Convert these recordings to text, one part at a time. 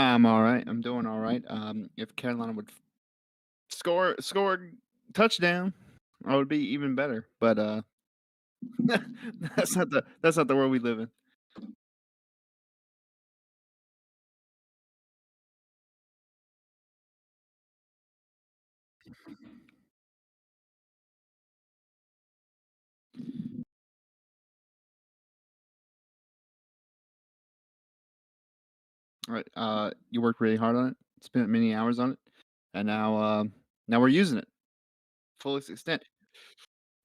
I'm all right. I'm doing all right. If Carolina would score a touchdown, I would be even better. But that's not the world we live in. All right. You worked really hard on it. Spent many hours on it, and now we're using it fullest extent.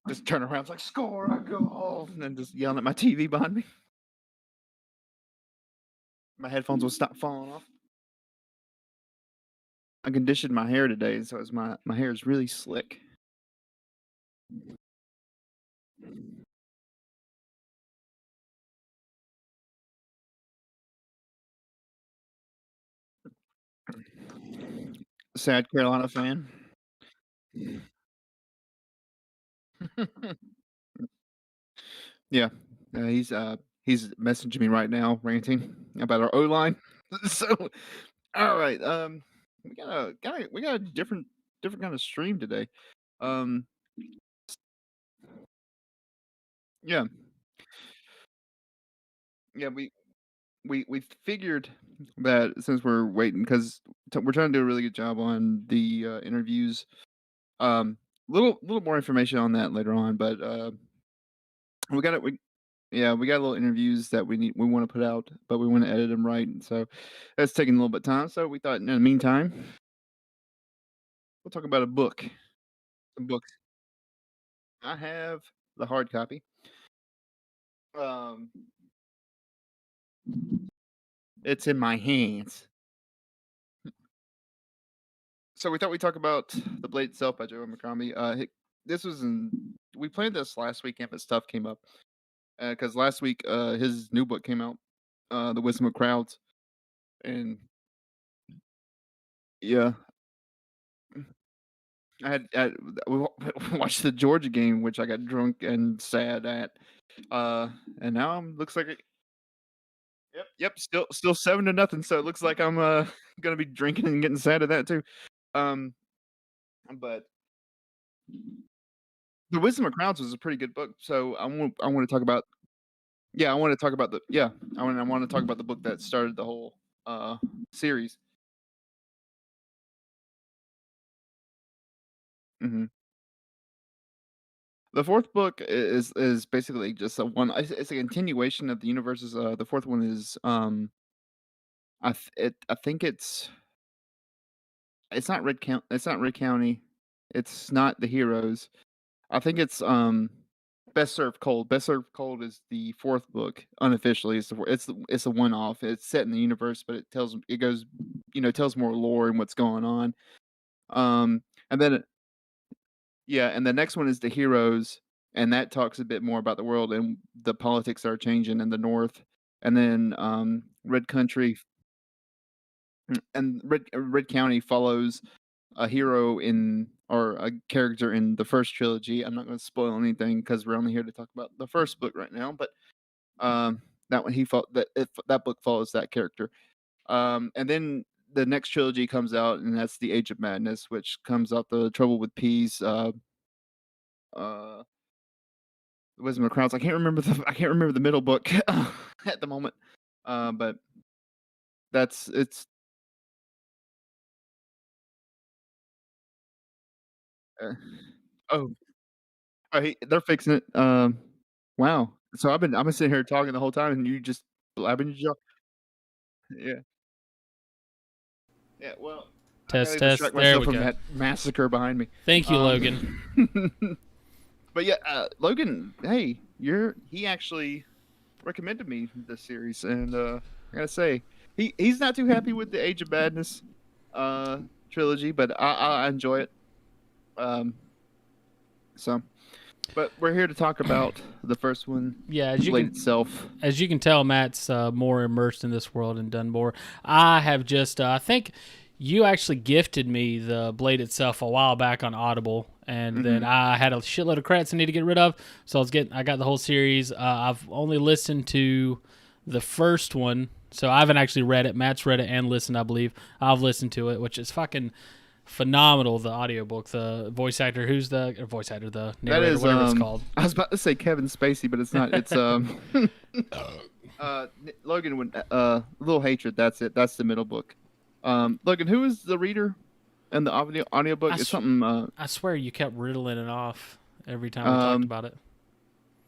Just turn around, it's like score a goal, and then just yelling at my TV behind me. My headphones will stop falling off. I conditioned my hair today, so it's my hair is really slick. Sad Carolina fan. Yeah, he's messaging me right now, ranting about our O line. So, all right, we got a different kind of stream today. Um, yeah, yeah, we figured that since we're waiting because we're trying to do a really good job on the interviews. Little more information on that later on, but we got it. Yeah, we got little interviews that we want to put out, but we want to edit them right, and so that's taking a little bit of time. So we thought, in the meantime, we'll talk about a book. Some books. I have the hard copy. Um, it's in my hands. So we thought we'd talk about the Blade itself by Joe Abercrombie. This was in we planned this last weekend, but stuff came up because last week his new book came out, The Wisdom of Crowds, and yeah, we watched the Georgia game, which I got drunk and sad at, uh, and now looks like yep, still 7-0. So it looks like I'm gonna be drinking and getting sad at that too. Um, but the Wisdom of Crowds was a pretty good book. So I want to talk about yeah I want to talk about the yeah I want to talk about the book that started the whole series. Hmm. The fourth book is basically just a one. It's a continuation of the universes. The fourth one is I think it's not Red County. It's not Red County. It's not the heroes. I think it's Best Served Cold. Best Served Cold is the fourth book unofficially. It's a one off. It's set in the universe, but it goes tells more lore and what's going on. And then yeah, and the next one is the heroes, and that talks a bit more about the world and the politics that are changing in the north. And then Red Country and Red County follows a hero in or a character in the first trilogy. I'm not going to spoil anything because we're only here to talk about the first book right now. But that one that book follows that character. And then the next trilogy comes out, and that's the Age of Madness, which comes out the Trouble with Peace, uh, Wisdom of Crowns. I can't remember the middle book at the moment. But that's it's uh, oh they're fixing it. Wow. So I've been sitting here talking the whole time, and you just blabbing your jaw. Yeah, yeah. Well, I Test, gotta test. distract There myself we from go. that massacre behind me. Thank you, Logan. But yeah, Logan. Hey, he actually recommended me this series, and I gotta say, he's not too happy with the Age of Madness uh trilogy, but I enjoy it. Um, so, but we're here to talk about the first one, Yeah, the Blade itself. as you can tell, Matt's more immersed in this world and done more. I have just, I think you actually gifted me the Blade itself a while back on Audible, and then Mhm. I had a shitload of credits I need to get rid of, so I got the whole series. I've only listened to the first one, So I haven't actually read it. Matt's read it and listened, I believe. I've listened to it, which is fucking phenomenal. The audiobook, the voice actor, the narrator, whatever it's called. I was about to say Kevin Spacey, but it's not. It's Logan would Little Hatred. That's it. That's the middle book. Logan, who is the reader and the audiobook? It's something. I swear you kept riddling it off every time we talked about it.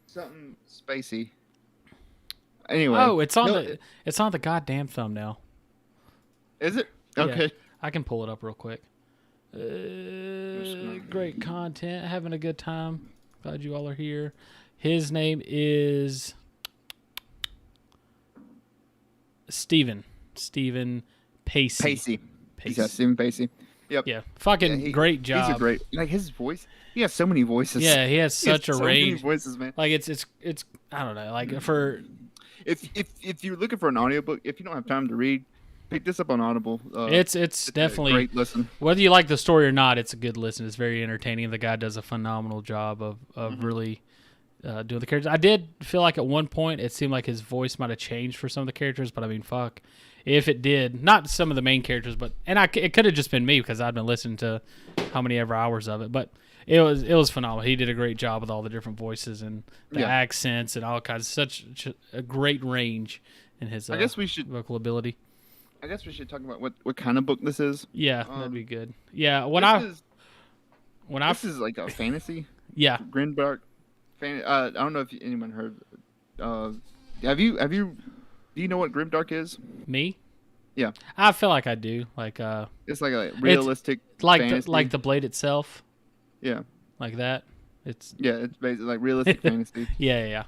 Something Spacey. Anyway. Oh, it's on the goddamn thumbnail. Is it? Okay. Yeah, I can pull it up real quick. Great content, having a good time. Glad you all are here. His name is Stephen Pacey. Yeah, Stephen Pacey. Yep. Yeah, fucking great job. He's a great, like, his voice. He has so many voices. Yeah, he has such a range. So many voices, man. Like it's I don't know. Like for if you're looking for an audiobook, if you don't have time to read, pick this up on Audible. It's definitely a great listen. Whether you like the story or not, it's a good listen. It's very entertaining. The guy does a phenomenal job of really doing the characters. I did feel like at one point it seemed like his voice might have changed for some of the characters, but I mean, fuck, if it did, not some of the main characters, but it could have just been me because I'd been listening to how many ever hours of it, but it was phenomenal. He did a great job with all the different voices and the accents and all kinds. Such a great range in his vocal ability. I guess we should talk about what kind of book this is. Yeah, that'd be good. Yeah, this is like a fantasy. Yeah, grimdark. I don't know if anyone heard. Have you? Do you know what grimdark is? Me? Yeah, I feel like I do. Like it's like a realistic, like the blade itself. Yeah, like that. It's basically like realistic fantasy. Yeah.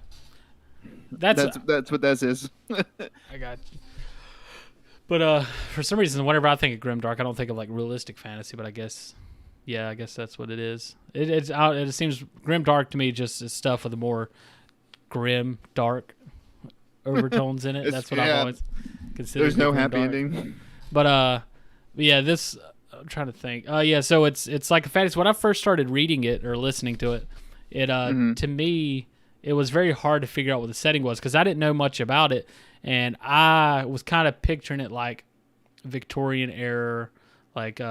That's what that is. I got you. But for some reason, whenever I think of grimdark, I don't think of like realistic fantasy. But I guess that's what it is. It seems grimdark to me just is stuff with a more grim, dark overtones in it. That's what I've always considered. There's no happy ending. But this. I'm trying to think. So it's like a fantasy. When I first started reading it or listening to it, to me it was very hard to figure out what the setting was because I didn't know much about it. And I was kind of picturing it like Victorian era, like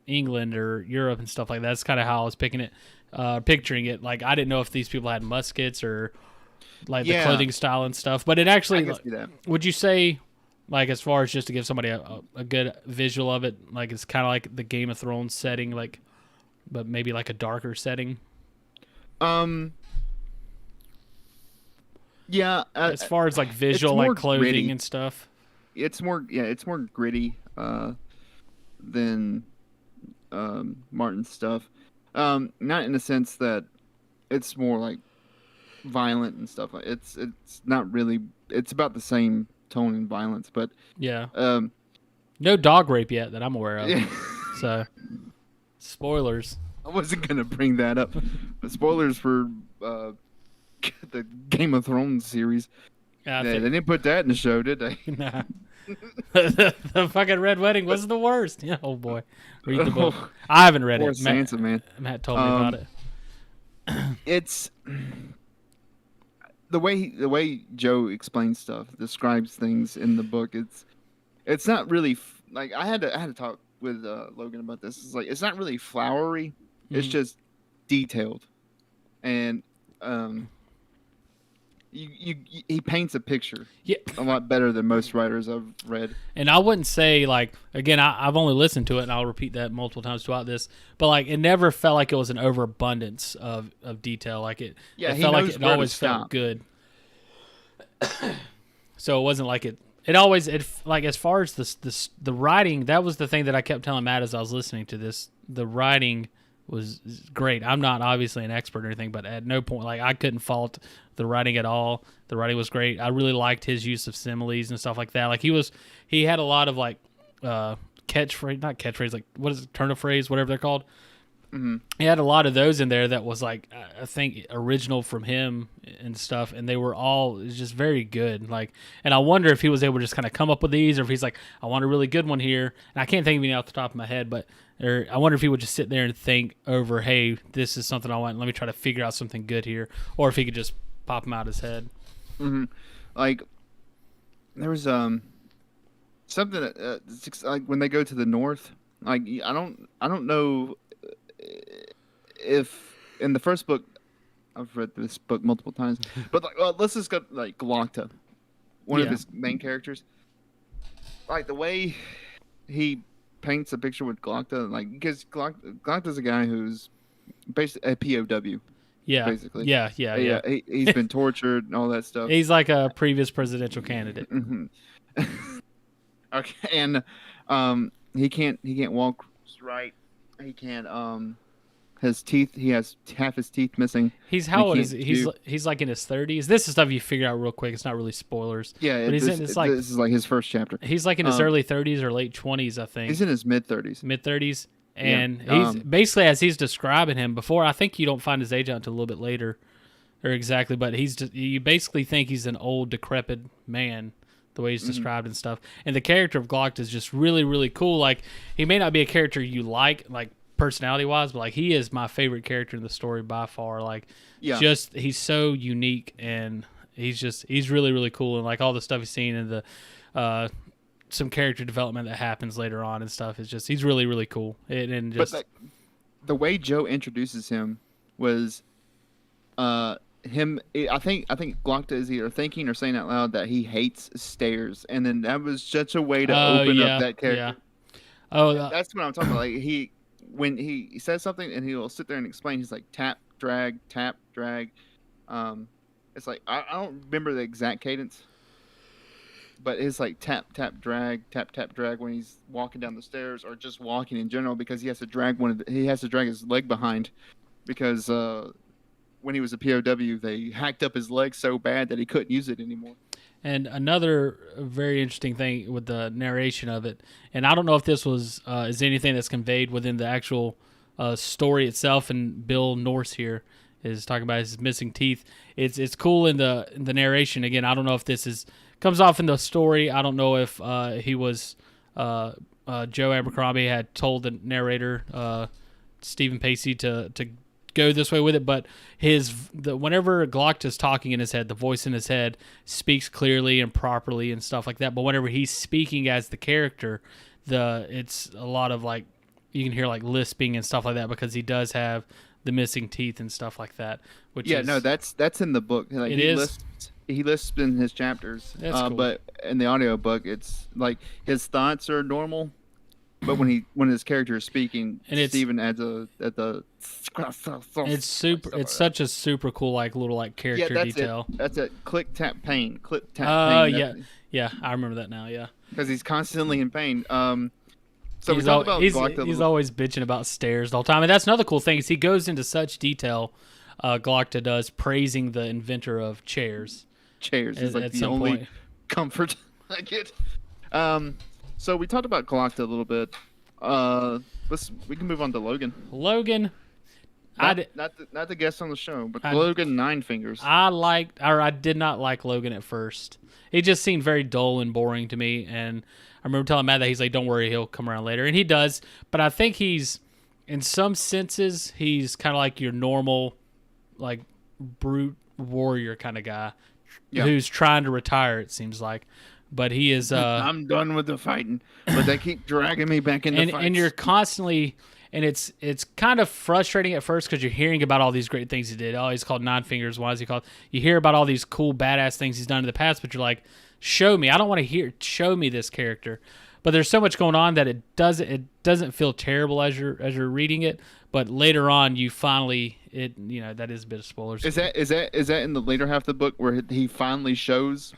England or Europe and stuff like that. That's kind of how I was picturing it. Like I didn't know if these people had muskets or like the clothing style and stuff. But it actually, I can see that. Would you say, like as far as just to give somebody a good visual of it, like it's kind of like the Game of Thrones setting, like, but maybe like a darker setting? Yeah, as far as like visual, like clothing gritty. And stuff, it's more gritty than Martin's stuff. Not in the sense that it's more like violent and stuff. It's not really. It's about the same tone and violence, but no dog rape yet that I'm aware of. So, spoilers. I wasn't gonna bring that up, but spoilers for the Game of Thrones series. They didn't put that in the show, did they? Nah. the fucking Red Wedding was the worst. Yeah, oh boy, read the book. I haven't read it. Sansa, man. Matt told me about it. It's the way Joe explains stuff, describes things in the book. It's not really like I had to talk with Logan about this. It's like it's not really flowery. Mm-hmm. It's just detailed, and he paints a picture a lot better than most writers I've read. And I wouldn't say, like, again, I've only listened to it, and I'll repeat that multiple times throughout this, but like it never felt like it was an overabundance of detail. Like it felt like it always felt good. So it wasn't like it like as far as the writing, that was the thing that I kept telling Matt as I was listening to this. The writing was great. I'm not obviously an expert or anything, but at no point, like, I couldn't fault the writing at all. The writing was great. I really liked his use of similes and stuff like that. Like he had a lot of like not catchphrase, like what is it, turn of phrase, whatever they're called. Mm-hmm. He had a lot of those in there that was like, I think, original from him and stuff, and they were all just very good. Like, and I wonder if he was able to just kind of come up with these, or if he's like, I want a really good one here, and I can't think of any off the top of my head, but I wonder if he would just sit there and think over, hey, this is something I want, let me try to figure out something good here, or if he could just pop them out his head. Mm-hmm. Like, there was something that, like when they go to the north. Like I don't know if in the first book. I've read this book multiple times, but like, well, let's just go like Glocta, one of his main characters. Like the way he paints a picture with Glocta, like because Glocta's a guy who's basically a POW. Yeah, Basically. Yeah. He's been tortured and all that stuff. He's like a previous presidential candidate. Mm-hmm. Okay, and he can't walk right. He can't his teeth. He has half his teeth missing. How old is he? He's like in his 30s. This is stuff you figure out real quick. It's not really spoilers. Yeah, but this is like his first chapter. He's like in his early 30s or late 20s, I think. He's in his mid 30s. Mid 30s, and he's basically, as he's describing him before. I think you don't find his age out until a little bit later, or exactly. But you basically think he's an old, decrepit man, the way he's described and stuff. And the character of Glocta is just really, really cool. Like, he may not be a character you like personality wise, but like he is my favorite character in the story by far. Like, just he's so unique, and he's really, really cool. And like all the stuff he's seen and the some character development that happens later on and stuff is just, he's really, really cool. But the way Joe introduces him was I think Glocta is either thinking or saying out loud that he hates stairs, and then that was such a way to open up that character. That's what I'm talking about. Like when he says something and he'll sit there and explain, he's like tap drag. It's like I don't remember the exact cadence, but it's like tap drag when he's walking down the stairs or just walking in general, because he has to drag his leg behind, because when he was a POW, they hacked up his leg so bad that he couldn't use it anymore. And another very interesting thing with the narration of it, and I don't know if this is anything that's conveyed within the actual story itself, and Bill Norse here is talking about his missing teeth. It's cool in the narration. Again, I don't know if this comes off in the story. I don't know if he was Joe Abercrombie had told the narrator Stephen Pacey to go this way with it, but whenever Glocta's talking in his head, the voice in his head speaks clearly and properly and stuff like that. But whenever he's speaking as the character, it's a lot of like, you can hear like lisping and stuff like that, because he does have the missing teeth and stuff like that. That's in the book. Like, he lisps in his chapters. That's cool. But in the audiobook, it's like his thoughts are normal. But when his character is speaking, and Steven adds it's super. It's such a super cool little character detail. That's it. Click tap pain. Click tap pain. Yeah. I remember that now. Yeah. Because he's constantly in pain. So he's always bitching about stairs the whole time, and that's another cool thing is he goes into such detail. Glocta does, praising the inventor of chairs. Chairs is like the only comfort I get. So we talked about Glocta a little bit. We can move on to Logan. Not the guest on the show, but Logan Nine Fingers. I did not like Logan at first. He just seemed very dull and boring to me, and I remember telling Matt that he's like, "Don't worry, he'll come around later," and he does. But I think he's, in some senses, he's kind of like your normal, like brute warrior kind of guy who's trying to retire. It seems like. But he is. I'm done with the fighting, but they keep dragging me back into fights. And you're constantly, and it's kind of frustrating at first because you're hearing about all these great things he did. Oh, he's called Nine Fingers. Why is he called? You hear about all these cool badass things he's done in the past, but you're like, show me. I don't want to hear. Show me this character. But there's so much going on that it doesn't feel terrible as you're reading it. But later on, you finally that is a bit of spoilers. Is that in the later half of the book where he finally shows?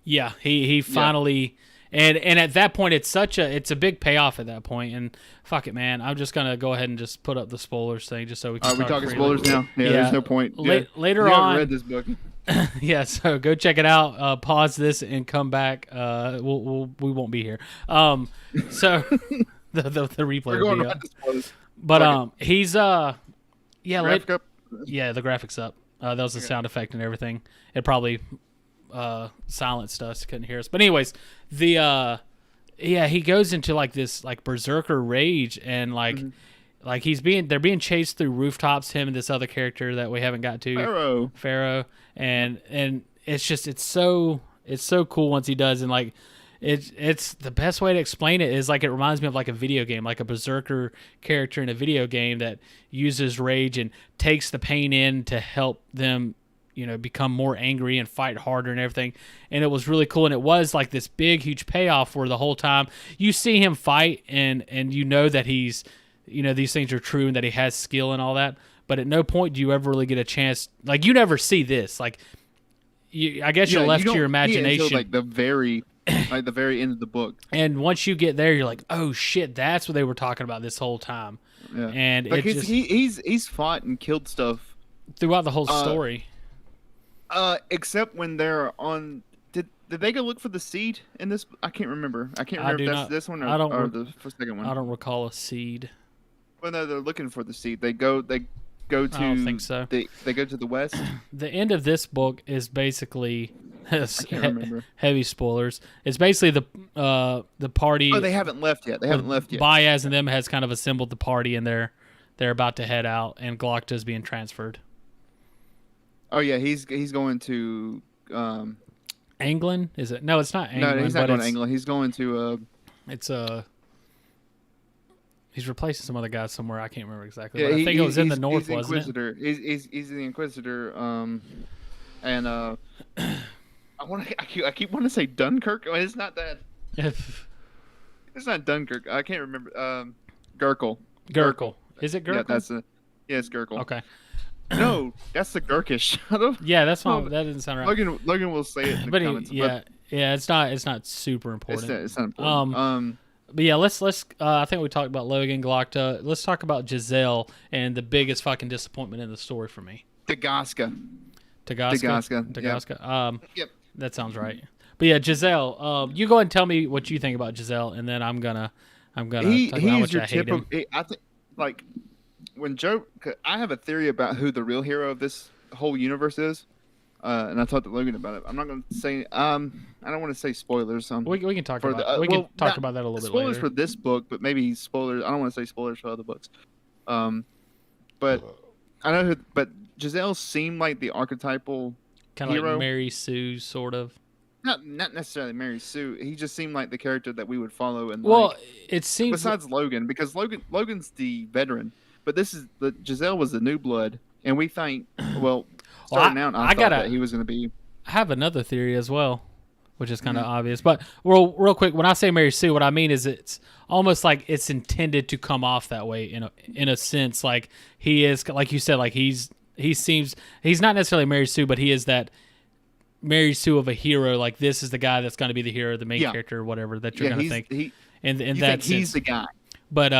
Yeah, he finally, and at that point it's a big payoff at that point, and fuck it, man, I'm just gonna go ahead and just put up the spoilers thing just so we can. Are we talking spoilers now? Yeah, there's no point. Later on, read this book. Yeah, so go check it out. Pause this and come back. We won't be here. So the replay will be up. But he's graphic up. Yeah, the graphics up. That was the sound effect and everything. It probably silenced us, couldn't hear us. But anyways, he goes into like this like berserker rage, and like they're being chased through rooftops, him and this other character that we haven't got to, Pharaoh, and it's so cool once he does, and like it's the best way to explain it is like it reminds me of like a video game, like a berserker character in a video game that uses rage and takes the pain in to help them, become more angry and fight harder and everything. And it was really cool. And it was like this big, huge payoff where the whole time you see him fight and that he's, these things are true and that he has skill and all that. But at no point do you ever really get a chance. Like, you never see this. Like, I guess you're left to your imagination. Until, like the very end of the book. And once you get there, you're like, oh shit, that's what they were talking about this whole time. Yeah. And like he's fought and killed stuff throughout the whole story. Except when they're on. Did they go look for the seed in this? I can't remember. I can't remember if that's this one or the second one. I don't recall a seed. Well, no, they're looking for the seed. They go to. I don't think so. They go to the west. The end of this book is basically heavy spoilers. It's basically the party. Oh, they haven't left yet. Baez and them has kind of assembled the party, and they're about to head out, and Glocta's being transferred. Oh yeah, he's going to England. Is it? No, it's not England. No, he's not going to England. He's going to. He's replacing some other guy somewhere. I can't remember exactly. But I think it was in the north, wasn't it? He's the Inquisitor. And I keep wanting to say Dunkirk. Oh, it's not that. It's not Dunkirk. I can't remember. Gurkle. Is it Gurkle? Yeah, it's Gurkle. Okay. No, that's the Gurkish. Yeah, that's not. That doesn't sound right. Logan will say it in the comments. Yeah, it's not super important. It's not important. But yeah, let's. I think we talked about Logan, Glocta. Let's talk about Giselle and the biggest fucking disappointment in the story for me. Dagaska. Yep. That sounds right. But yeah, Giselle. You go ahead and tell me what you think about Giselle, and then I'm gonna talk about how much I hate him. I think like when Joe. I have a theory about who the real hero of this whole universe is. And I talked to Logan about it. I'm not going to say. I don't want to say spoilers. We can talk about. We can talk about that a little bit later. Spoilers for this book, but maybe spoilers. I don't want to say spoilers for other books. But I know. But Giselle seemed like the archetypal kind of hero. Like Mary Sue, sort of. Not necessarily Mary Sue. He just seemed like the character that we would follow. And it seems besides Logan, because Logan's the veteran, but Giselle was the new blood, and we think Starting out, I thought that he was going to be. I have another theory as well, which is kind of obvious. But real quick, when I say Mary Sue, what I mean is it's almost like it's intended to come off that way in a sense. Like he is, like you said, like he seems he's not necessarily Mary Sue, but he is that Mary Sue of a hero. Like this is the guy that's going to be the hero, the main character, or whatever that you're going to think. And that he's the guy. But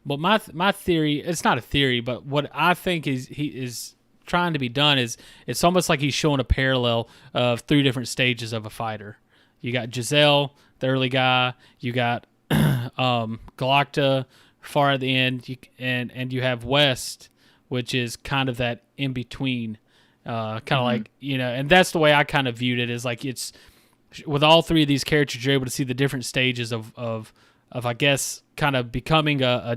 my theory, it's not a theory, but what I think is he is trying to be done is it's almost like he's showing a parallel of three different stages of a fighter. You got Giselle, the early guy. You got Glocta far at the end, and you have West, which is kind of that in between, kind of like and that's the way I kind of viewed it. Is like it's with all three of these characters, you're able to see the different stages of I guess kind of becoming a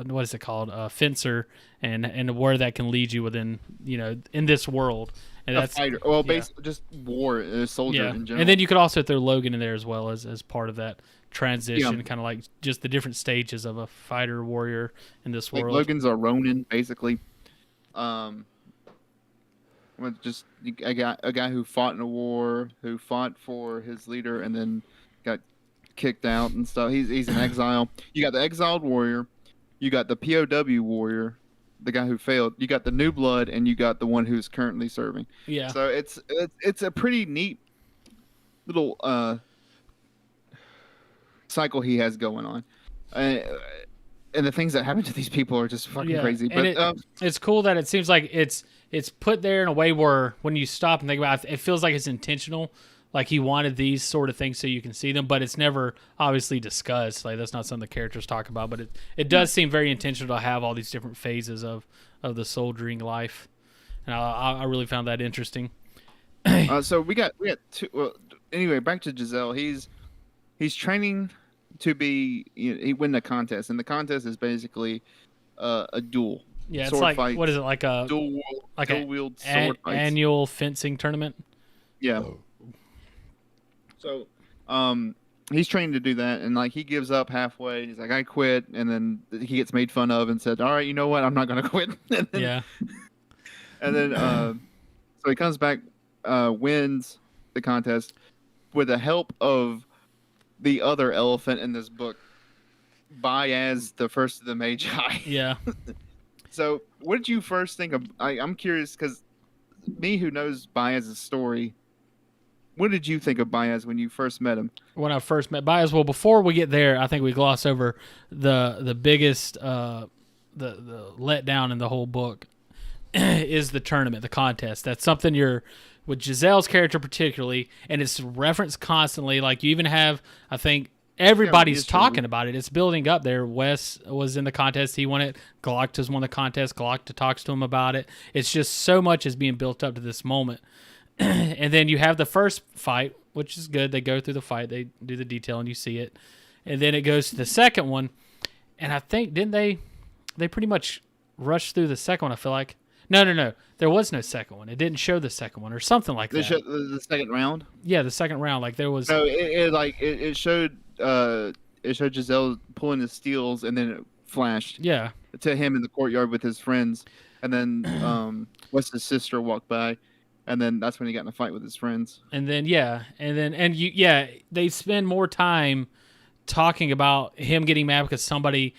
what is it called, a fencer, and where that can lead you within in this world. And that's fighter. Well, basically just war, a soldier in general. And then you could also throw Logan in there as well as part of that transition, kind of like just the different stages of a fighter warrior in this world. Logan's a Ronin, basically. Just a guy who fought in a war, who fought for his leader, and then got kicked out and stuff. He's an exile. You got the exiled warrior, you got the POW warrior, the guy who failed. You got the new blood, and you got the one who's currently serving. Yeah. So it's a pretty neat little cycle he has going on, and the things that happen to these people are just fucking crazy. But it's cool that it seems like it's put there in a way where when you stop and think about it, it feels like it's intentional. Like he wanted these sort of things so you can see them, but it's never obviously discussed. Like that's not something the characters talk about, but it does seem very intentional to have all these different phases of the soldiering life, and I really found that interesting. So we got two. Well, anyway, back to Giselle. He's training to be. He win the contest, and the contest is basically a duel. Yeah, it's like fights, what is it like a dual wield sword fights. Annual fencing tournament? Yeah. So, he's trained to do that, and like he gives up halfway. He's like, I quit, and then he gets made fun of and said, all right, you know what, I'm not gonna quit. Yeah. And then so he comes back, wins the contest with the help of the other elephant in this book, Baez, the first of the Magi. Yeah. So what did you first think of? I'm curious because me, who knows Baez's story, what did you think of Baez when you first met him? When I first met Baez, well, before we get there, I think we gloss over the biggest the letdown in the whole book is the tournament, the contest. That's something you're with Giselle's character particularly, and it's referenced constantly. Like you even have, I think everybody's talking about it. It's building up there. Wes was in the contest. He won it. Galactus won the contest. Galactus talks to him about it. It's just so much is being built up to this moment. And then you have the first fight, which is good. They go through the fight. They do the detail, and you see it. And then it goes to the second one. And I think, didn't they pretty much rushed through the second one, I feel like. No. There was no second one. It didn't show the second one or something like that. The second round? Yeah, the second round. Like there was... No, it showed Giselle pulling his steels, and then it flashed to him in the courtyard with his friends. And then Wes's sister walked by. And then that's when he got in a fight with his friends. And then they spend more time talking about him getting mad because somebody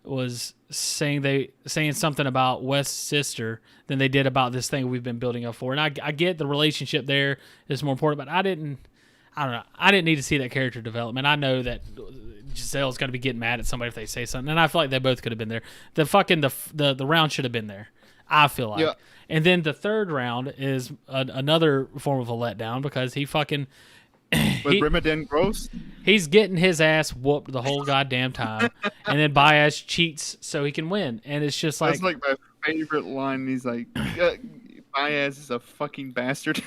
was saying something about Wes' sister than they did about this thing we've been building up for. And I get the relationship there is more important, but I don't know. I didn't need to see that character development. I know that Giselle's going to be getting mad at somebody if they say something, and I feel like they both could have been there. The round should have been there, I feel like. Yeah. And then the third round is another form of a letdown because he fucking... With Brimaden Gross? He's getting his ass whooped the whole goddamn time. And then Baez cheats so he can win. And it's just like... That's like my favorite line. He's like, Baez is a fucking bastard.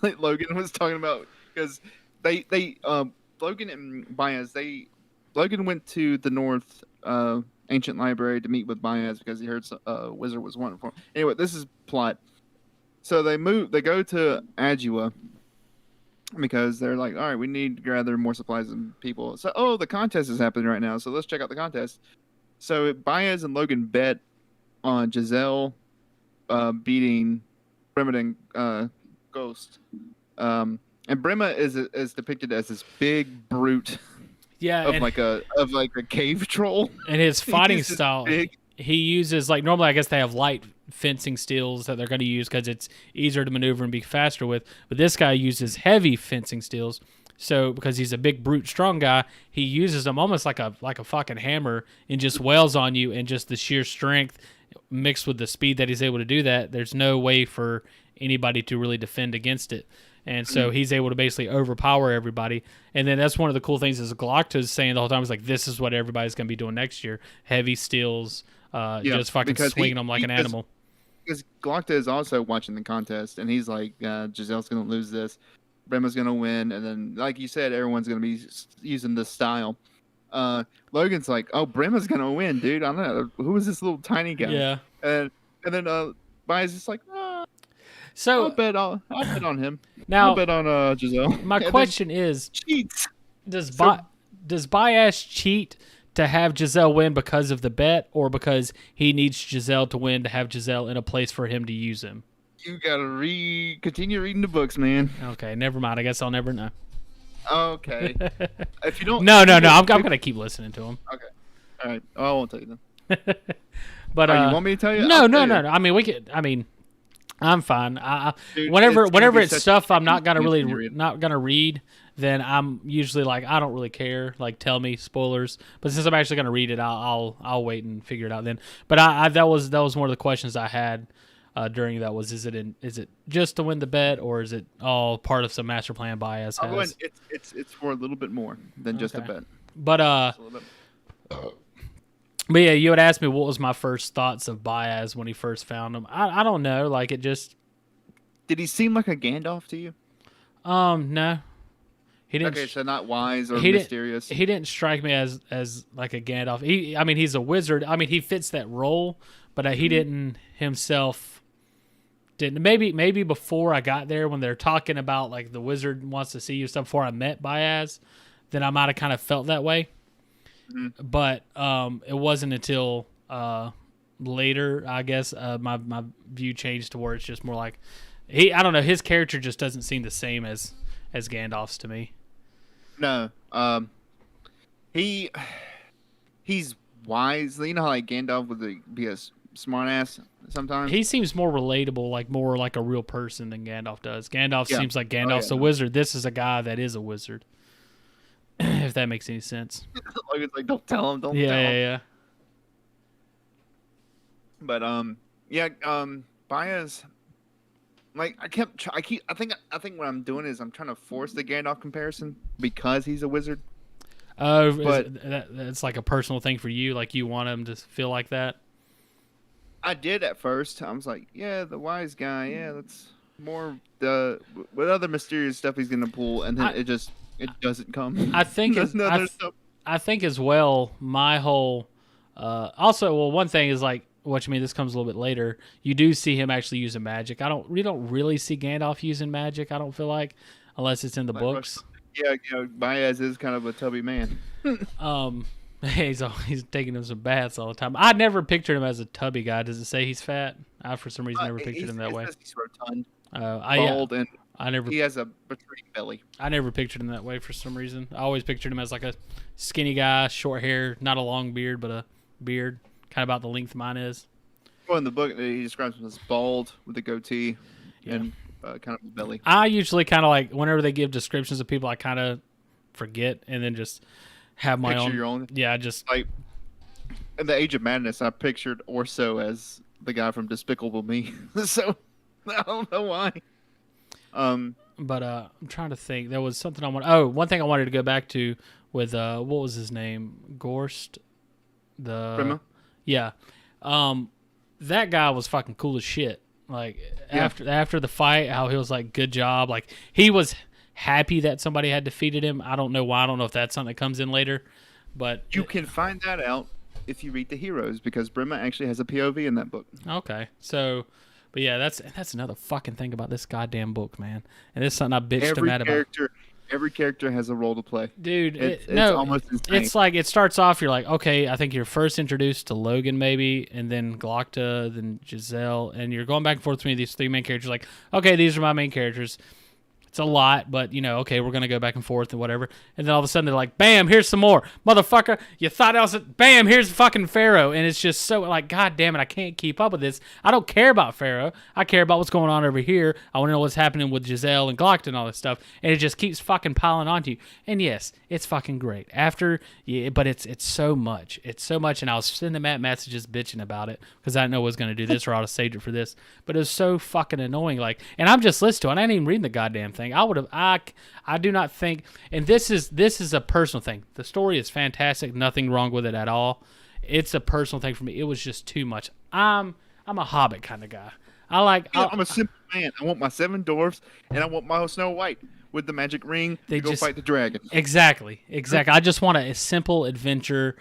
Like Logan was talking about. Because Logan and Baez, Logan went to the North Ancient Library to meet with Baez because he heard a wizard was wanting for him. Anyway, this is plot. So they go to Adua because they're like, all right, we need to gather more supplies and people. So, the contest is happening right now, so let's check out the contest. So Baez and Logan bet on Giselle beating Bremen Ghost. And Brema is depicted as this big brute. Yeah, of like a cave troll. And his fighting style, he uses like normally I guess they have light fencing steels that they're going to use because it's easier to maneuver and be faster with. But this guy uses heavy fencing steels. So because he's a big brute strong guy, he uses them almost like a fucking hammer and just wails on you, and just the sheer strength mixed with the speed that he's able to do that. There's no way for anybody to really defend against it. And so he's able to basically overpower everybody. And then that's one of the cool things is Galactus is saying the whole time is like, this is what everybody's going to be doing next year. Heavy steels, just fucking swinging them like an animal. Because Galactus is also watching the contest, and he's like, Giselle's going to lose this. Brema's going to win. And then, like you said, everyone's going to be using this style. Logan's like, oh, Brema's going to win, dude. I don't know. Who is this little tiny guy? Yeah. And then Baez is like, so I'll bet on him. Now, I'll bet on Giselle. My question is, cheats. Does Baez cheat to have Giselle win because of the bet, or because he needs Giselle to win to have Giselle in a place for him to use him? You gotta continue reading the books, man. Okay, never mind. I guess I'll never know. Okay. If you don't, no. I'm gonna keep listening to him. Okay. All right. I won't tell you then. But you want me to tell you? No. I mean, we could. I mean, I'm fine. Dude, whenever it's stuff I'm not gonna read, then I'm usually like, I don't really care. Like, tell me spoilers. But since I'm actually gonna read it, I'll wait and figure it out then. But that was one of the questions I had during that was, is it just to win the bet, or is it all part of some master plan Baez has? It's for a little bit more than just a bet. But But yeah, you had asked me what was my first thoughts of Baez when he first found him. I don't know. Like, it just... Did he seem like a Gandalf to you? No. He didn't. Okay, so not wise or mysterious. He didn't strike me as like a Gandalf. He's a wizard. I mean, he fits that role, but he didn't himself... Maybe before I got there when they're talking about, like, the wizard wants to see you stuff before I met Baez, then I might have kind of felt that way. Mm-hmm. But it wasn't until later, I guess, my view changed to where it's just more like I don't know, his character just doesn't seem the same as Gandalf's to me. No, he's wise. You know how like Gandalf would be a smart ass sometimes. He seems more relatable, like more like a real person than Gandalf does. Gandalf seems like Gandalf's a wizard. This is a guy that is a wizard. If that makes any sense. Like it's like don't tell him, don't tell him. Yeah. But Baez, like I think what I'm doing is I'm trying to force the Gandalf comparison because he's a wizard. Oh, but that's like a personal thing for you. Like you want him to feel like that. I did at first. I was like, yeah, the wise guy. Yeah, that's more what other mysterious stuff he's gonna pull, and then it doesn't come. I think I think as well. My whole also, well, one thing is like what you mean. This comes a little bit later. You do see him actually using magic. We don't really see Gandalf using magic. I don't feel like, unless it's in the books. Yeah, Baez is kind of a tubby man. He's taking him some baths all the time. I never pictured him as a tubby guy. Does it say he's fat? I for some reason never pictured him that way. He's rotund, bald, and he has a betraying belly. I never pictured him that way for some reason. I always pictured him as like a skinny guy, short hair, not a long beard, but a beard, kind of about the length mine is. Well, in the book, he describes him as bald with a goatee and kind of a belly. I usually kind of like, whenever they give descriptions of people, I kind of forget and then just have my Picture your own. Yeah, just like in the Age of Madness, I pictured Orso as the guy from Despicable Me. So I don't know why. But I'm trying to think. There was something I want. Oh, one thing I wanted to go back to with what was his name? Gorst. Prima? Yeah. That guy was fucking cool as shit. Like after the fight, how he was like, "Good job." Like he was happy that somebody had defeated him. I don't know why. I don't know if that's something that comes in later, but you can find that out if you read the Heroes, because Brima actually has a POV in that book. Okay, so, but yeah, that's another fucking thing about this goddamn book, man. And this is something I bitched him at about. Every character has a role to play, dude. It's almost insane. It's like it starts off. You're like, okay, I think you're first introduced to Logan, maybe, and then Glocta, then Giselle, and you're going back and forth between these three main characters. Like, okay, these are my main characters. It's a lot, but, okay, we're going to go back and forth and whatever. And then all of a sudden they're like, bam, here's some more. Motherfucker, you thought I was... Bam, here's fucking Pharaoh. And it's just so, like, God damn it, I can't keep up with this. I don't care about Pharaoh. I care about what's going on over here. I want to know what's happening with Giselle and Glockton and all this stuff. And it just keeps fucking piling onto you. And yes, it's fucking great. But it's so much. It's so much, and I was sending Matt messages bitching about it because I didn't know I was going to do this or I would have saved it for this. But it was so fucking annoying. Like, and I'm just listening to it. I ain't even reading the goddamn thing. I do not think, and this is a personal thing. The story is fantastic, nothing wrong with it at all. It's a personal thing for me. It was just too much. I'm a Hobbit kind of guy. I'm a simple man. I want my 7 dwarfs and I want my Snow White with the magic ring to go fight the dragon. Exactly. I just want a simple adventure.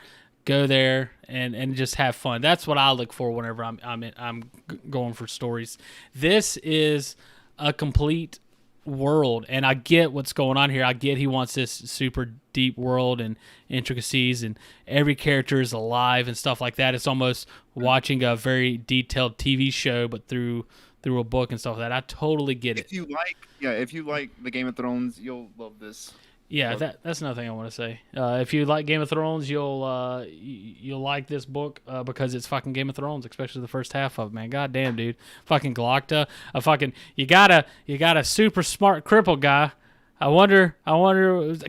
Go there and just have fun. That's what I look for whenever I'm going for stories. This is a complete world, and I get what's going on here. I get he wants this super deep world and intricacies, and every character is alive and stuff like that. It's almost watching a very detailed TV show, but through a book and stuff like that. I totally get it. If you like the Game of Thrones, you'll love this. Yeah, that's another thing I want to say. If you like Game of Thrones, you'll like this book because it's fucking Game of Thrones, especially the first half of it, man. God damn, dude. Fucking Glocta. You got a super smart cripple guy. I wonder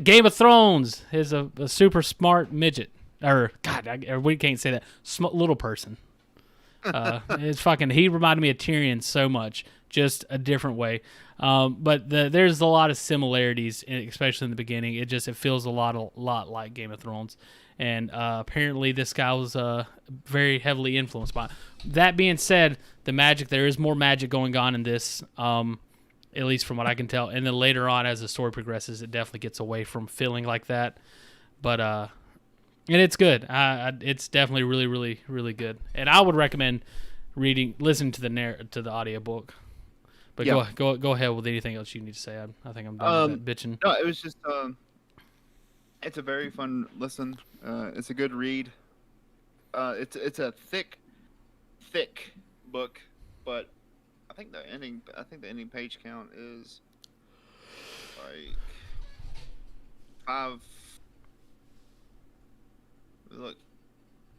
Game of Thrones is a super smart midget. Or God, we can't say that. Little person. It's fucking. He reminded me of Tyrion so much, just a different way. But there's a lot of similarities, especially in the beginning. It feels a lot like Game of Thrones, and apparently this guy was very heavily influenced by it. That being said, there is more magic going on in this, at least from what I can tell. And then later on, as the story progresses, it definitely gets away from feeling like that. But and it's good. It's definitely really, really, really good. And I would recommend listening to the audiobook. But yeah. go ahead with anything else you need to say. I think I'm done with that bitching. No, it was just It's a very fun listen. It's a good read. It's a thick book, but I think the ending page count is like five. Look,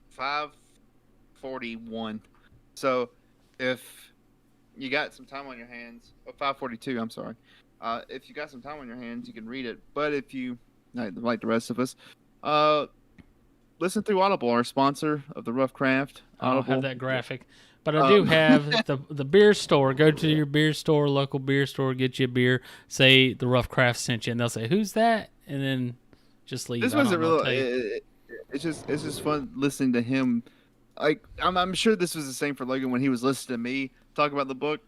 541. So if you got some time on your hands, 542. I'm sorry. If you got some time on your hands, you can read it. But if you like the rest of us, listen through Audible, our sponsor of the Rough Craft. I don't have Audible. that graphic, but I do have the beer store. Go to your beer store, local beer store, get you a beer. Say the Rough Craft sent you, and they'll say, "Who's that?" And then just leave. This wasn't really. It's just fun listening to him. Like I'm sure this was the same for Logan when he was listening to me talk about the book.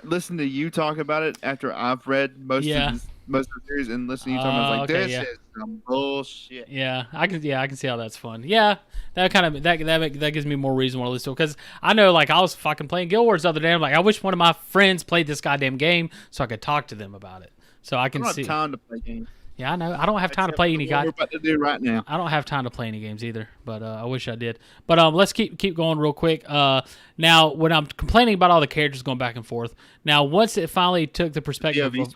Listen to you talk about it after I've read most of the series and listening to you talk about it, I was like, this is some bullshit. Yeah, I can see how that's fun. Yeah, that kind of that gives me more reason to listen to it, because I know, like, I was fucking playing Guild Wars the other day. I'm like, I wish one of my friends played this goddamn game so I could talk to them about it. So I can see. I don't have time to play games. Yeah, I know. I don't have time to play any games. We're about to do right now. I don't have time to play any games either, but I wish I did. But let's keep going real quick. Now, when I'm complaining about all the characters going back and forth, now once it finally took the perspective of,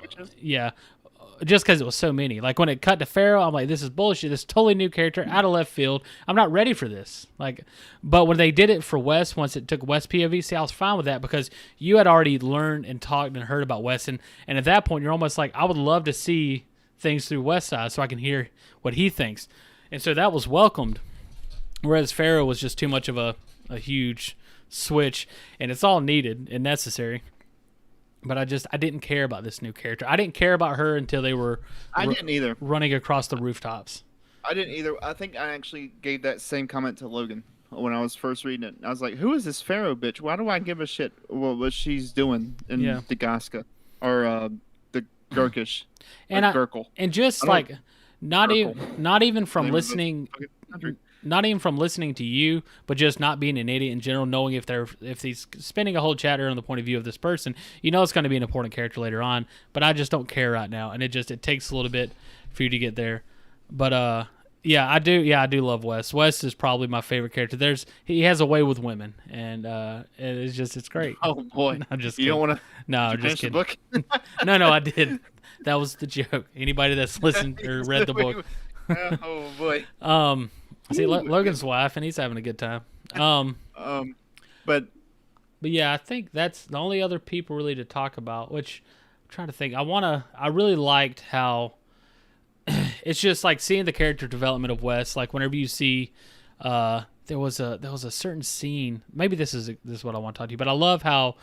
just because it was so many. Like when it cut to Pharaoh, I'm like, this is bullshit. This is totally new character out of left field. I'm not ready for this. Like, but when they did it for Wes, once it took Wes POV, see, I was fine with that because you had already learned and talked and heard about Wes, and at that point, you're almost like, I would love to see things through West Side so I can hear what he thinks. And so that was welcomed. Whereas Pharaoh was just too much of a huge switch, and it's all needed and necessary. But I didn't care about this new character. I didn't care about her until they were I didn't either. Running across the rooftops. I didn't either. I think I actually gave that same comment to Logan when I was first reading it. I was like, who is this Pharaoh bitch? Why do I give a shit what she's doing in Dagaska or the Gurkish? And just like not even from listening to you, but just not being an idiot in general, knowing if he's spending a whole chapter on the point of view of this person, it's going to be an important character later on. But I just don't care right now, and it takes a little bit for you to get there. But I do love Wes. Wes is probably my favorite character. He has a way with women, and it's great. Oh boy, I'm just kidding. You don't want to? No, I'm just kidding. The book? No, I did. That was the joke. Anybody that's listened or read the book. Oh boy. See, Logan's wife, and he's having a good time. But yeah, I think that's the only other people really to talk about. Which I'm trying to think. I really liked how it's just like seeing the character development of Wes. Like whenever you see, there was a certain scene. Maybe this is what I want to talk to you. But I love how,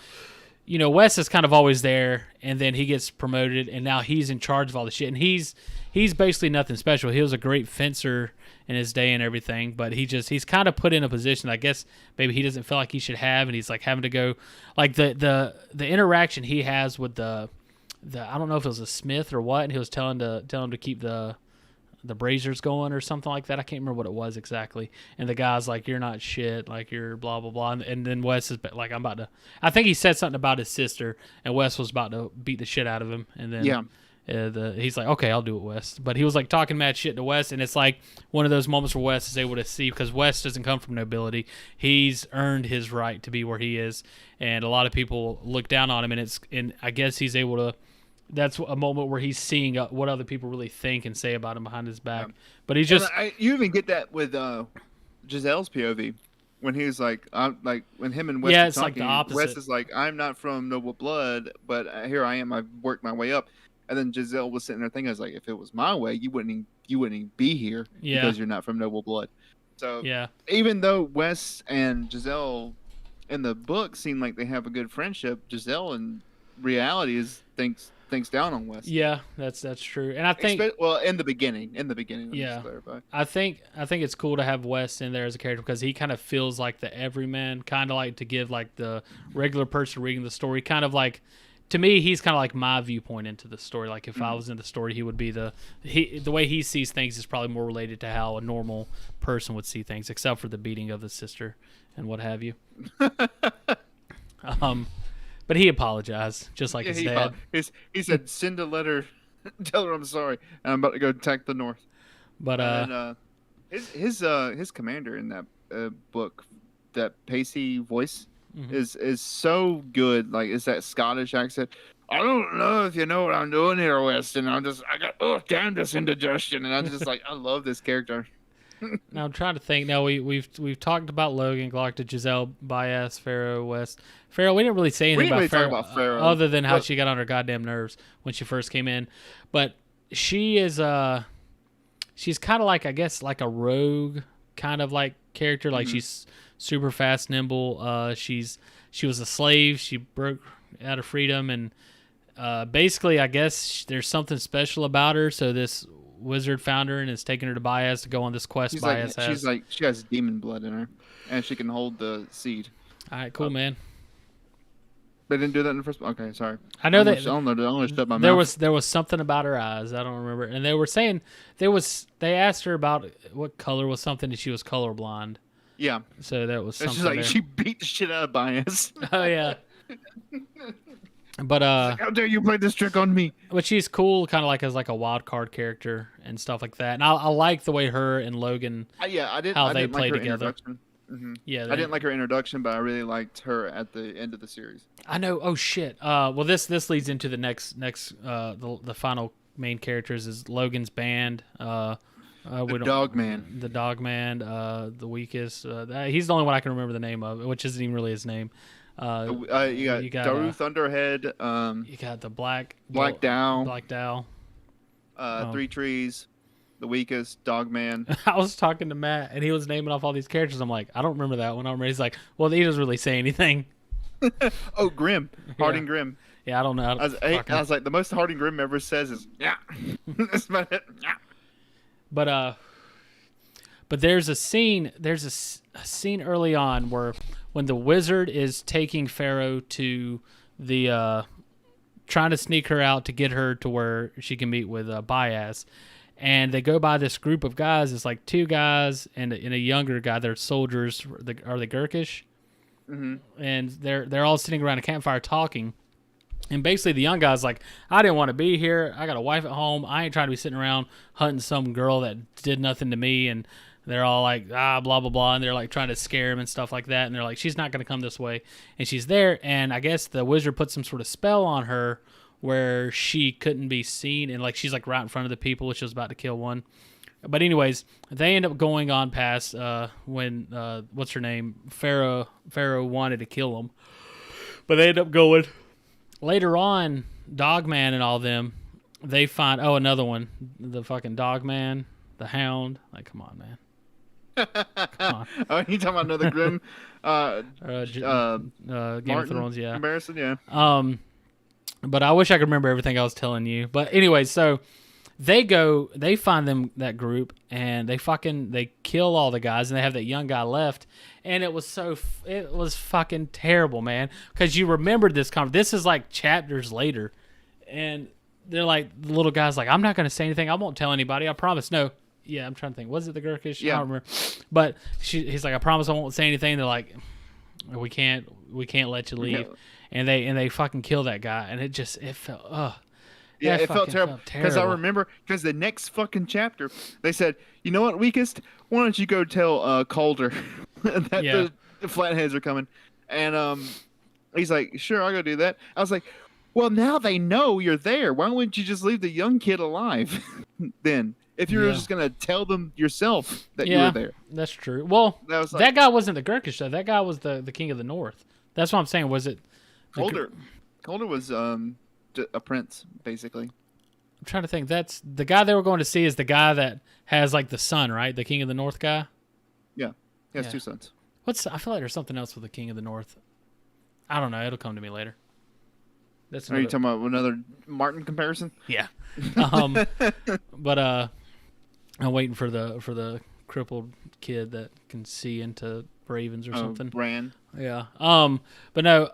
Wes is kind of always there, and then he gets promoted, and now he's in charge of all the shit. And he's basically nothing special. He was a great fencer in his day and everything, but he's kind of put in a position, I guess, maybe he doesn't feel like he should have, and he's like having to go, like the interaction he has with the I don't know if it was a smith or what, and he was telling him to keep the braziers going or something like that. I can't remember what it was exactly. And the guy's like, you're not shit, like you're blah blah blah. And then Wes is like, I think he said something about his sister, and Wes was about to beat the shit out of him. And then he's like, okay, I'll do it, Wes. But he was like talking mad shit to Wes, and it's like one of those moments where Wes is able to see, because Wes doesn't come from nobility. He's earned his right to be where he is, and a lot of people look down on him, and I guess he's able to. That's a moment where he's seeing what other people really think and say about him behind his back. Yeah. But he's just... you even get that with Giselle's POV. When he was like when him and Wes it's talking, like the opposite. Wes is like, I'm not from noble blood, but here I am. I've worked my way up. And then Giselle was sitting there thinking, I was like, if it was my way, you wouldn't even be here because you're not from noble blood. So even though Wes and Giselle in the book seem like they have a good friendship, Giselle in reality thinks down on Wes. Yeah, that's true. And I think in the beginning, yeah, I think it's cool to have Wes in there as a character, because he kind of feels like the everyman, kind of like to give like the regular person reading the story, kind of like, to me, he's kind of like my viewpoint into the story. Like if I was in the story, he would be the way he sees things is probably more related to how a normal person would see things, except for the beating of the sister and what have you. But he apologized, just like his dad. He said, send a letter, tell her I'm sorry, and I'm about to go attack the North. But And his commander in that book, that Pacey voice, is so good. Like, it's that Scottish accent. I don't know if you know what I'm doing here, Weston. I got damn this indigestion, and I love this character. now I'm trying to think. Now we've talked about Logan, Galacta, Giselle, Baez, Pharaoh, West. Pharaoh, we didn't really say anything We about, didn't really Pharaoh, talk about Pharaoh, other than how but- she got on her goddamn nerves when she first came in. But she is she's kind of like, I guess, like a rogue kind of like character. Like she's super fast, nimble. She was a slave. She broke out of freedom, and basically, I guess there's something special about her. So this wizard found her and is taking her to Baez to go on this quest. She's Baez like, has. she has demon blood in her, and she can hold the seed. All right, cool, man. They didn't do that in the first. Okay, sorry. I know that I almost shut my there mouth. was something about her eyes. I don't remember, and they were saying they asked her about what color was something, and she was colorblind. Yeah, So that was and something. she's like, there. she beat the shit out of Baez. Oh yeah. But How dare you play this trick on me? but she's cool, kind of like as like a wild card character and stuff like that. And I like the way her and Logan. Yeah, I didn't. How I they didn't play like her together. introduction. Yeah, I didn't like her introduction, but I really liked her at the end of the series. I know. Oh shit. Well, this leads into the next the final main characters is Logan's band. The Dog Man. The Dog Man. The weakest. He's the only one I can remember the name of, which isn't even really his name. You got Daru Thunderhead. You got the Black Dow. Black Dow. Three Trees. The Weakest. Dog Man. I was talking to Matt, and he was naming off all these characters. I'm like, I don't remember that one. I remember he's like, well, he doesn't really say anything. Oh, Grim. Harding Grim. Yeah, I don't know. I was like, the most Harding Grim ever says is, yeah. That's about it. Yeah. But there's a scene early on where when the wizard is taking Pharaoh to the trying to sneak her out to get her to where she can meet with Baez, and they go by this group of guys. It's like two guys and a younger guy. They're soldiers. Are they Gurkish? And they're all sitting around a campfire talking. And basically, the young guy's like, I didn't want to be here. I got a wife at home. I ain't trying to be sitting around hunting some girl that did nothing to me. And they're all like, blah, blah, blah. And they're like trying to scare him and stuff like that. And they're like, she's not going to come this way. And she's there. And I guess the wizard put some sort of spell on her where she couldn't be seen. And like she's like right in front of the people, which was about to kill one. But anyways, they end up going on past when, what's her name? Pharaoh wanted to kill him. But they end up going. Later on, Dogman and all them, they find another one, the fucking Dogman, the Hound. Like, come on, man. Come on. Oh, you talking about another Grim? Game of Thrones, yeah. Comparison, yeah. But I wish I could remember everything I was telling you. But anyway, so they find them, that group, and they kill all the guys, and they have that young guy left. And it was fucking terrible, man. Because you remembered this this is like chapters later. And they're like, the little guy's like, I'm not going to say anything. I won't tell anybody. I promise. No. Yeah, I'm trying to think. Was it the Gurkish? Yeah. I don't remember. But he's like, I promise I won't say anything. They're like, we can't let you leave. And they fucking kill that guy. And it felt, Yeah, that it felt fucking terrible because I remember the next fucking chapter they said, you know what, Weakest, why don't you go tell Calder that the Flatheads are coming, and he's like, sure, I'll go do that. I was like, well, now they know you're there. Why wouldn't you just leave the young kid alive then? If you were just gonna tell them yourself that you were there. That's true. Well, that guy wasn't the Gurkish though. That guy was the King of the North. That's what I'm saying. Was it Calder? Calder was a prince, basically. I'm trying to think. That's the guy they were going to see is the guy that has like the son, right? The King of the North guy. Yeah, he has two sons. I feel like there's something else with the King of the North. I don't know. It'll come to me later. Are you talking about another Martin comparison? Yeah. But I'm waiting for the crippled kid that can see into ravens or something. Bran. Yeah. But no.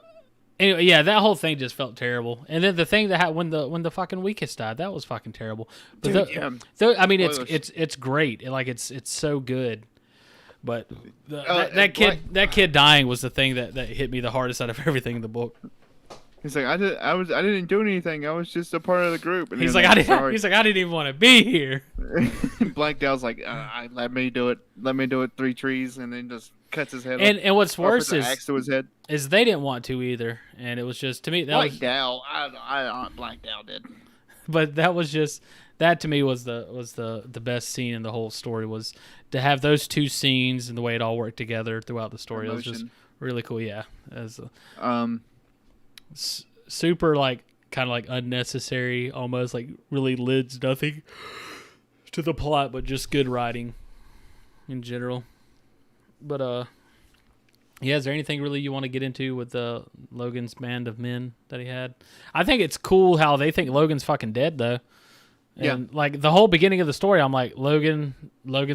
Anyway, yeah, that whole thing just felt terrible. And then the thing that happened when the fucking Weakest died, that was fucking terrible. But Dude, I mean, it's great. It's so good. But that kid dying was the thing that hit me the hardest out of everything in the book. He's like, I didn't do anything. I was just a part of the group. And He's then, like, I didn't. sorry. He's like, I didn't even want to be here. Blankdale's like, let me do it. Let me do it. 3 trees, and then just cuts his head off. And what's worse axe to his head. is they didn't want to either, and it was just to me that Blankdale, Blankdale did. But that was just that to me was the best scene in the whole story, was to have those 2 scenes and the way it all worked together throughout the story. Emotion. It was just really cool. Yeah, as super like kind of like unnecessary, almost like really leads nothing to the plot, but just good writing in general. But yeah, is there anything really you want to get into with Logan's band of men that he had? I think it's cool how they think Logan's fucking dead though. And like the whole beginning of the story, I'm like, Logan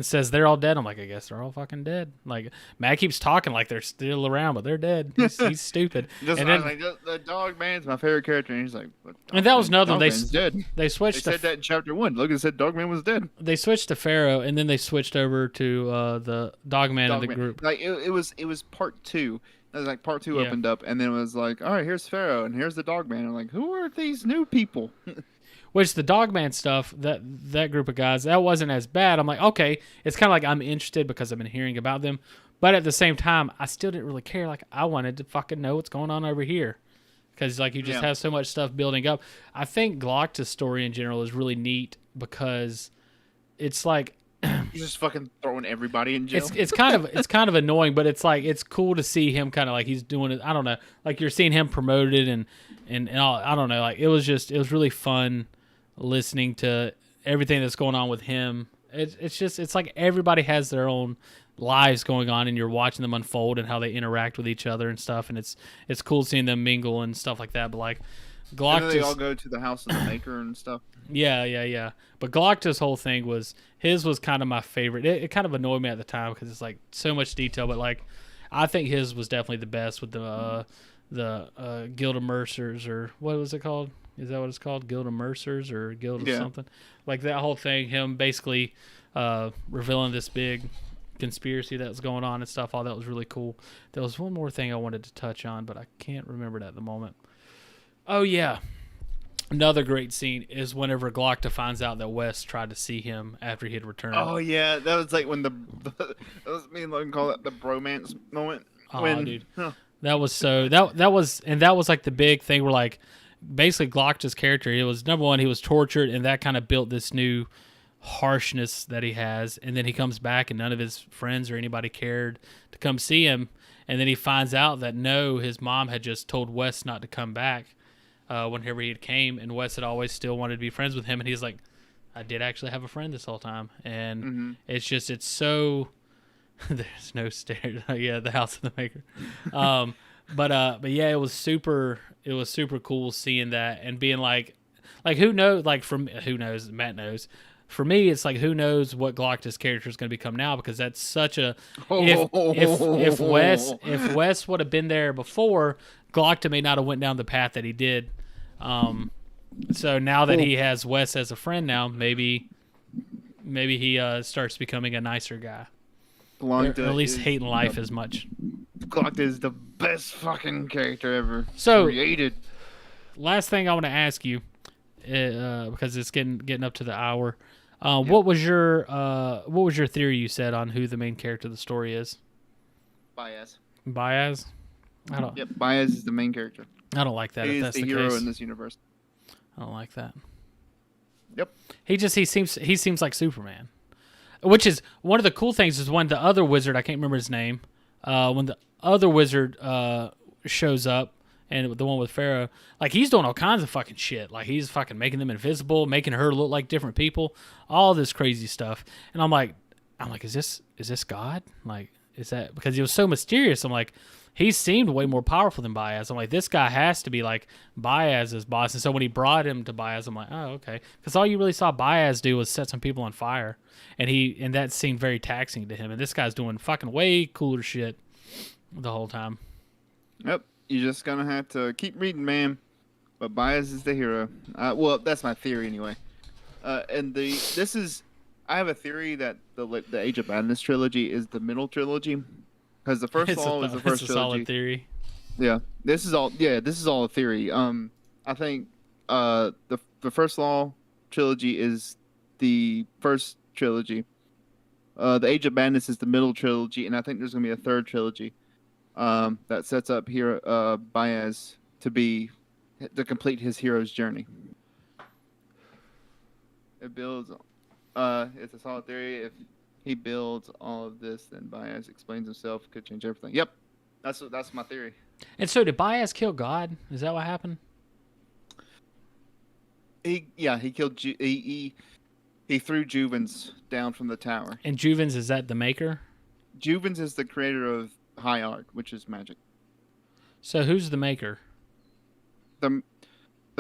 says they're all dead. I'm like, I guess they're all fucking dead. Like Matt keeps talking like they're still around, but they're dead. He's stupid. And then, like, the dog man's my favorite character, and he's like, and that was another. Dead. They switched. They said that in chapter 1. Logan said Dogman was dead. They switched to Pharaoh, and then they switched over to the Dogman of the group. Like it was part 2. It was like part 2 opened up, and then it was like, all right, here's Pharaoh, and here's the Dogman. I'm like, who are these new people? Which the Dogman stuff, that group of guys, that wasn't as bad. I'm like, okay, it's kind of like I'm interested because I've been hearing about them. But at the same time, I still didn't really care. Like, I wanted to fucking know what's going on over here. Because, like, you just have so much stuff building up. I think Glocta's story in general is really neat because it's like... He's just fucking throwing everybody in jail. It's kind of annoying, but it's like it's cool to see him kind of like he's doing it. I don't know, like you're seeing him promoted and all, I don't know, like it was really fun listening to everything that's going on with him. It's like everybody has their own lives going on, and you're watching them unfold and how they interact with each other and stuff. And it's cool seeing them mingle and stuff like that. But like Glocta's, they all go to the house of the maker and stuff. Yeah. But Glocta's whole thing was kind of my favorite. It kind of annoyed me at the time because it's like so much detail. But like I think his was definitely the best with the Guild of Mercers, or what was it called? Is that what it's called? Guild of Mercers or Guild of something? Like that whole thing, him basically revealing this big conspiracy that was going on and stuff. All that was really cool. There was one more thing I wanted to touch on, but I can't remember it at the moment. Oh, yeah. Another great scene is whenever Glocta finds out that Wes tried to see him after he had returned. Oh, yeah. That was like when that was me and Logan call it the bromance moment. Oh, dude. That was so... That was like the big thing where like basically Glocta's character, it was number one, he was tortured, and that kind of built this new harshness that he has. And then he comes back and none of his friends or anybody cared to come see him. And then he finds out that no, his mom had just told Wes not to come back whenever he had came, and Wes had always still wanted to be friends with him. And he's like, I did actually have a friend this whole time. And it's so there's no stairs. Yeah, the house of the maker. But yeah, it was super cool seeing that and being like who knows, like who knows, Matt knows. For me, it's like who knows what Glocta's character is going to become now, because that's such a if Wes would have been there before, Glocta may not have went down the path that he did. So now that he has Wes as a friend now, maybe he starts becoming a nicer guy. Or at least hating life as much. Glocta is the best fucking character ever created. Last thing I want to ask you, because it's getting up to the hour. What was your theory you said on who the main character of the story is? Baez. Baez? Yep, Baez is the main character. I don't like that. He if is that's the the hero case. in this universe. I don't like that. Yep. He seems like Superman. Which is one of the cool things is when the other wizard, I can't remember his name, when the other wizard shows up, and the one with Pharaoh, like he's doing all kinds of fucking shit. Like he's fucking making them invisible, making her look like different people, all this crazy stuff. And I'm like, is this God? Like, is that because he was so mysterious? I'm like, he seemed way more powerful than Baez. I'm like, this guy has to be like Baez's boss. And so when he brought him to Baez, I'm like, oh, okay. Because all you really saw Baez do was set some people on fire. And that seemed very taxing to him. And this guy's doing fucking way cooler shit the whole time. Yep. You're just going to have to keep reading, man. But Baez is the hero. Well, that's my theory anyway. I have a theory that the Age of Madness trilogy is the middle trilogy. Because the First Law is the first trilogy. It's a solid theory. Yeah, this is all. Yeah, this is all a theory. I think the First Law Trilogy is the first trilogy. The Age of Madness is the middle trilogy, and I think there's gonna be a third trilogy. That sets up here Baez to complete his hero's journey. It builds. It's a solid theory. If he builds all of this, then Baez explains himself, could change everything. Yep, that's my theory. And so did Baez kill God? Is that what happened? He killed he threw Juvens down from the tower. And Juvens, is that the maker? Juvens is the creator of high art, which is magic. So who's the maker? The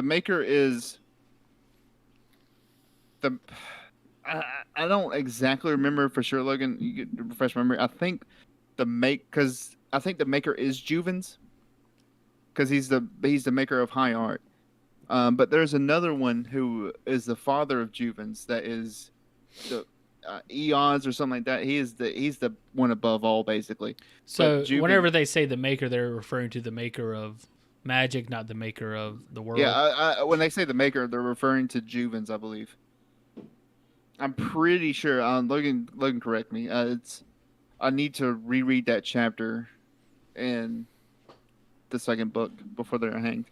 maker is the I don't exactly remember for sure, Logan. You could refresh my memory. I think the maker is Juvens, because he's the maker of high art. But there's another one who is the father of Juvens, that is the Eons or something like that. He's the one above all, basically. So whenever they say the maker, they're referring to the maker of magic, not the maker of the world. Yeah, when they say the maker, they're referring to Juvens, I believe. I'm pretty sure. Logan, correct me. I need to reread that chapter in the second book before they're hanged.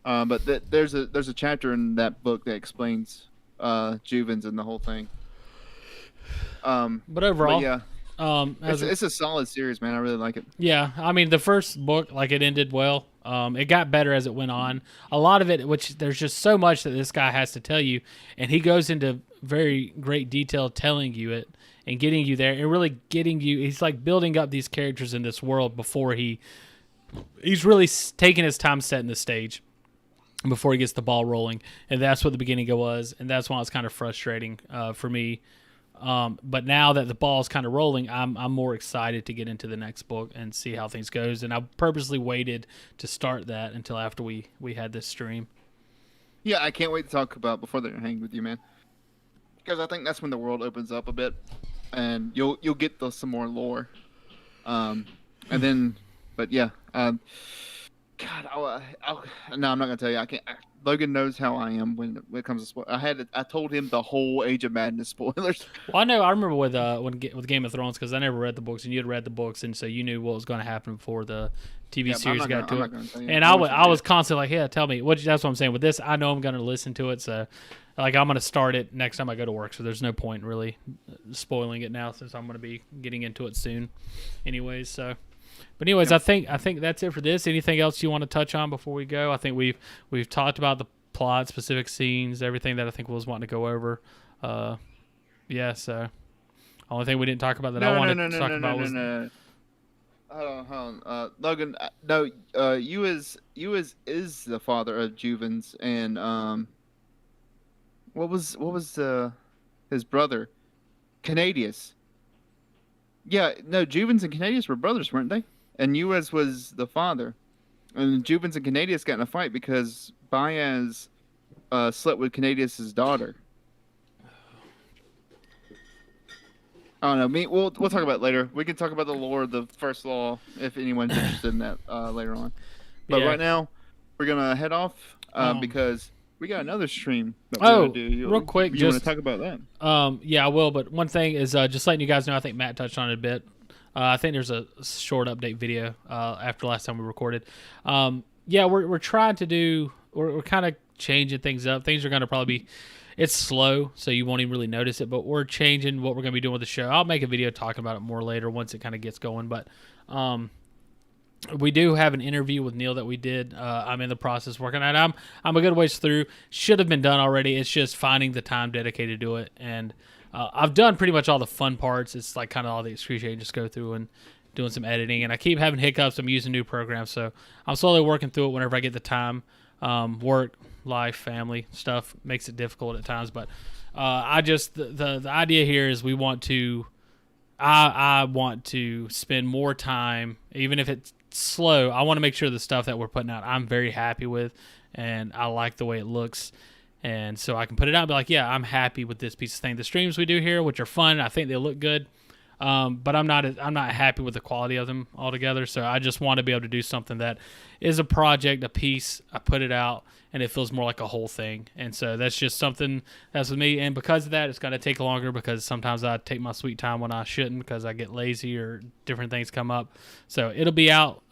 But there's a chapter in that book that explains Juvens and the whole thing. But overall, yeah, it's a solid series, man. I really like it. Yeah, I mean, the first book, like, it ended well. It got better as it went on. A lot of it, which there's just so much that this guy has to tell you, and he goes into very great detail telling you it and getting you there and really getting you. He's like building up these characters in this world before he's really taking his time setting the stage before he gets the ball rolling, and that's what the beginning was, and that's why it's kind of frustrating for me. But now that the ball's kind of rolling, I'm more excited to get into the next book and see how things goes. And I purposely waited to start that until after we had this stream. Yeah, I can't wait to talk about before they're hanged with you, man. Because I think that's when the world opens up a bit, and you'll get some more lore. And then, but yeah, God, no, I'm not gonna tell you. I can't. Logan knows how I am when it comes to spoilers. I told him the whole Age of Madness spoilers. Well, I know. I remember with Game of Thrones, because I never read the books, and you had read the books, and so you knew what was going to happen before the TV series got to it. And I was constantly like, "Yeah, tell me." That's what I'm saying. With this, I know I'm going to listen to it, so like I'm going to start it next time I go to work. So there's no point really spoiling it now, since I'm going to be getting into it soon, anyways. So. But anyways, yep. I think that's it for this. Anything else you want to touch on before we go? I think we've talked about the plot, specific scenes, everything that I think we was wanting to go over. Yeah. So only thing we didn't talk about that I wanted to talk about was. Hold on. Logan, no. You is the father of Juvens, and what was his brother, Canadius. Yeah, no, Juvens and Canadius were brothers, weren't they? And Uez was the father. And Juvens and Canadius got in a fight because Baez slept with Canadius' daughter. I don't know. We'll talk about it later. We can talk about the lore of the First Law if anyone's interested in that later on. But right now, we're going to head off because we got another stream that we're going to do. Real quick. You want to talk about that? Yeah, I will. But one thing is just letting you guys know, I think Matt touched on it a bit. I think there's a short update video after last time we recorded. Yeah, we're trying to do, we're kind of changing things up. Things are going to probably be, it's slow, so you won't even really notice it, but we're changing what we're going to be doing with the show. I'll make a video talking about it more later once it kind of gets going. But we do have an interview with Neil that we did. I'm in the process working on it. I'm a good ways through. Should have been done already. It's just finding the time dedicated to it. And I've done pretty much all the fun parts. It's like kind of all the excruciating, just go through and doing some editing. And I keep having hiccups. I'm using new programs, so I'm slowly working through it whenever I get the time. Work, life, family stuff makes it difficult at times. But I just the idea here is we want to. I want to spend more time, even if it's slow. I want to make sure the stuff that we're putting out I'm very happy with, and I like the way it looks. And so I can put it out and be like, yeah, I'm happy with this piece of thing. The streams we do here, which are fun, I think they look good. But I'm not happy with the quality of them altogether. So I just want to be able to do something that is a project, a piece. I put it out, and it feels more like a whole thing. And so that's just something that's with me. And because of that, it's going to take longer because sometimes I take my sweet time when I shouldn't because I get lazy or different things come up. So it'll be out.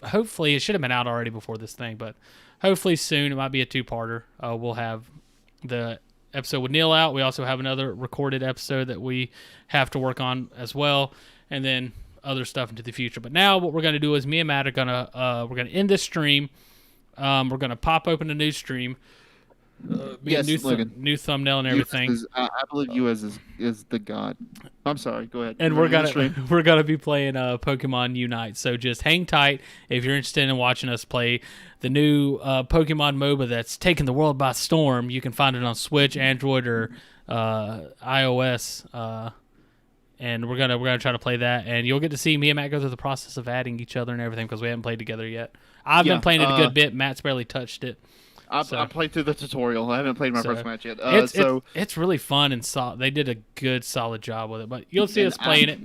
Hopefully, it should have been out already before this thing, but hopefully soon. It might be a two-parter. We'll have the episode with Neil out. We also have another recorded episode that we have to work on as well, and then other stuff into the future. But now what we're going to do is me and Matt are going to we're going to end this stream. We're going to pop open a new stream. Yes, new thumbnail and everything. I believe you as the god. I'm sorry. Go ahead. And we're gonna be playing Pokemon Unite. So just hang tight if you're interested in watching us play the new Pokemon MOBA that's taking the world by storm. You can find it on Switch, Android, or iOS. And we're gonna try to play that, and you'll get to see me and Matt go through the process of adding each other and everything because we haven't played together yet. I've been playing it a good bit. Matt's barely touched it. I played through the tutorial. I haven't played my first match yet. It's really fun and they did a good, solid job with it. But you'll see us playing it.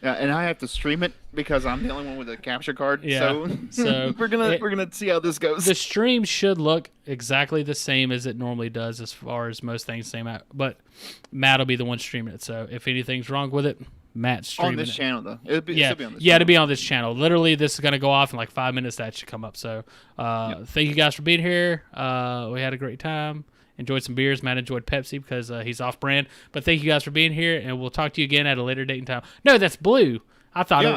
Yeah, and I have to stream it because I'm the only one with a capture card. Yeah. So we're gonna see how this goes. The stream should look exactly the same as it normally does, as far as most things. But Matt will be the one streaming it. So if anything's wrong with it, Matt's streaming on this channel though. It'll be on this channel. It'll be on this channel. Literally, this is gonna go off in like 5 minutes. That should come up. So thank you guys for being here. We had a great time. Enjoyed some beers. Matt enjoyed Pepsi because he's off brand. But thank you guys for being here, and we'll talk to you again at a later date and time. No, that's blue. I thought it